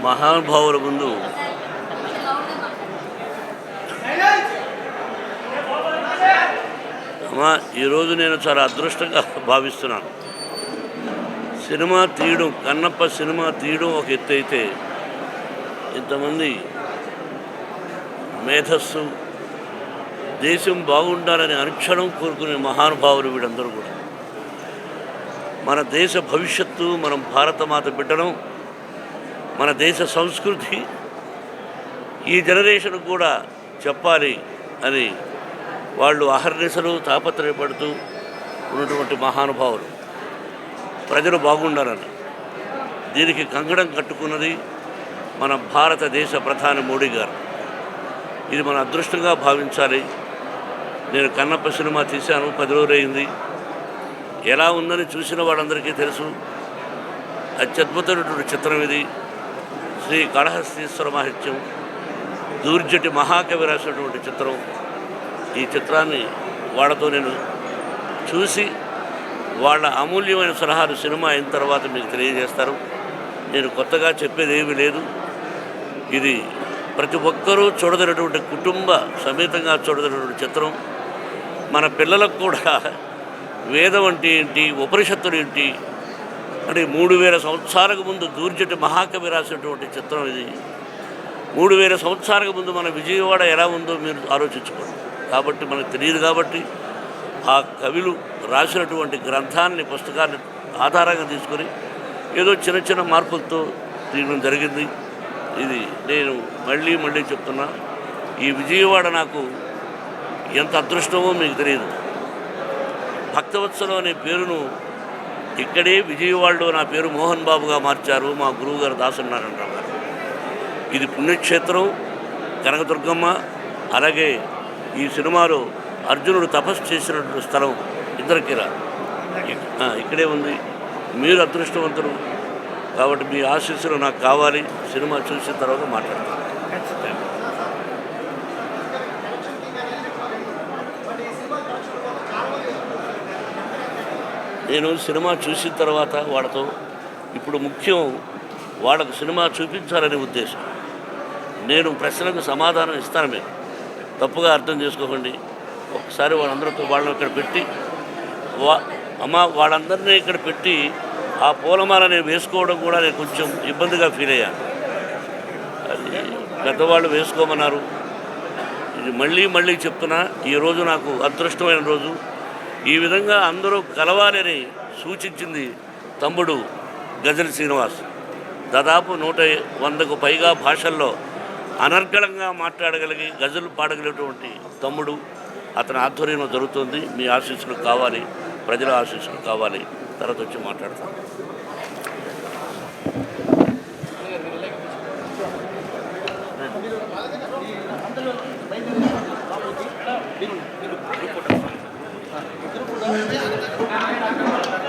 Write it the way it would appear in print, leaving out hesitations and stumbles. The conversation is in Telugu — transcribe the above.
మహానుభావుల ముందు అమ్మా ఈరోజు నేను చాలా అదృష్టంగా భావిస్తున్నాను. సినిమా తీయడం, కన్నప్ప సినిమా తీయడం ఒక ఎత్తు అయితే, ఇంతమంది మేధస్సు, దేశం బాగుండాలని అనుక్షణం కోరుకునే మహానుభావులు వీళ్ళందరూ కూడా. మన దేశ భవిష్యత్తు, మనం భారతమాత బిడ్డడం, మన దేశ సంస్కృతి ఈ జనరేషన్ కూడా చెప్పాలి అని వాళ్ళు అహర్నిశలు తాపత్రయపడుతూ ఉన్నటువంటి మహానుభావులు. ప్రజలు బాగుండాలని దీనికి కంకణం కట్టుకున్నది మన భారతదేశ ప్రధాని మోడీ గారు. ఇది మన అదృష్టంగా భావించాలి. నేను కన్నప్ప సినిమా తీశాను, 10 రోజులు అయింది. ఎలా ఉందని చూసిన వాళ్ళందరికీ తెలుసు. అత్యద్భుతమైనటువంటి చిత్రం ఇది. శ్రీ కాళహస్తీశ్వర మహత్యం, దూర్జటి మహాకవి రాసినటువంటి చిత్రం. ఈ చిత్రాన్ని వాళ్ళతో నేను చూసి వాళ్ళ అమూల్యమైన సలహాలు సినిమా అయిన తర్వాత మీకు తెలియజేస్తారు. నేను కొత్తగా చెప్పేది ఏమీ లేదు. ఇది ప్రతి ఒక్కరూ చూడదగినటువంటి, కుటుంబ సమేతంగా చూడదగినటువంటి చిత్రం. మన పిల్లలకు కూడా వేదం అంటే ఏంటి, ఉపనిషత్తులు ఏంటి అంటే 3000 సంవత్సరాలకు ముందు దూర్జటి మహాకవి రాసినటువంటి చిత్రం ఇది. 3000 సంవత్సరాలకు ముందు మన విజయవాడ ఎలా ఉందో మీరు ఆలోచించుకోండి. కాబట్టి మనకు తెలియదు. కాబట్టి ఆ కవులు రాసినటువంటి గ్రంథాన్ని, పుస్తకాన్ని ఆధారంగా తీసుకొని ఏదో చిన్న చిన్న మార్పులతో తీయడం జరిగింది. ఇది నేను మళ్ళీ చెప్తున్నా, ఈ విజయవాడ నాకు ఎంత అదృష్టమో మీకు తెలియదు. భక్తవత్సలం అనే పేరును ఇక్కడే విజయవాడలో నా పేరు మోహన్ బాబుగా మార్చారు మా గురువు గారు దాసనారాయణరావు గారు. ఇది పుణ్యక్షేత్రం, కనకదుర్గమ్మ. అలాగే ఈ సినిమాలో అర్జునుడు తపస్సు చేసినటువంటి స్థలం ఇంద్రకీల ఇక్కడే ఉంది. మీరు అదృష్టవంతులు కాబట్టి మీ ఆశీస్సులు నాకు కావాలి. సినిమా చూసిన తర్వాత మాట్లాడతాను. నేను సినిమా చూసిన తర్వాత వాళ్ళతో, ఇప్పుడు ముఖ్యం వాళ్ళకు సినిమా చూపించాలనే ఉద్దేశం. నేను ప్రశ్నలకు సమాధానం ఇస్తాను, మీరు తప్పుగా అర్థం చేసుకోకండి. ఒకసారి వాళ్ళని ఇక్కడ పెట్టి వాళ్ళందరినీ ఇక్కడ పెట్టి ఆ పూలమాల నేను వేసుకోవడం కూడా నేను కొంచెం ఇబ్బందిగా ఫీల్ అయ్యాను. అది పెద్దవాళ్ళు వేసుకోమన్నారు. ఇది మళ్ళీ చెప్తున్నా, ఈరోజు నాకు అదృష్టమైన రోజు. ఈ విధంగా అందరూ కలవాలని సూచించింది తమ్ముడు గజల్ శ్రీనివాస్. దాదాపు 100కు పైగా భాషల్లో అనర్గళంగా మాట్లాడగలిగి గజలు పాడగలిగినటువంటి తమ్ముడు. అతని ఆధ్వర్యంలో జరుగుతుంది. మీ ఆశీస్సులు కావాలి, ప్రజల ఆశీస్సులు కావాలి. తర్వాత వచ్చి మాట్లాడతాను. Thank you.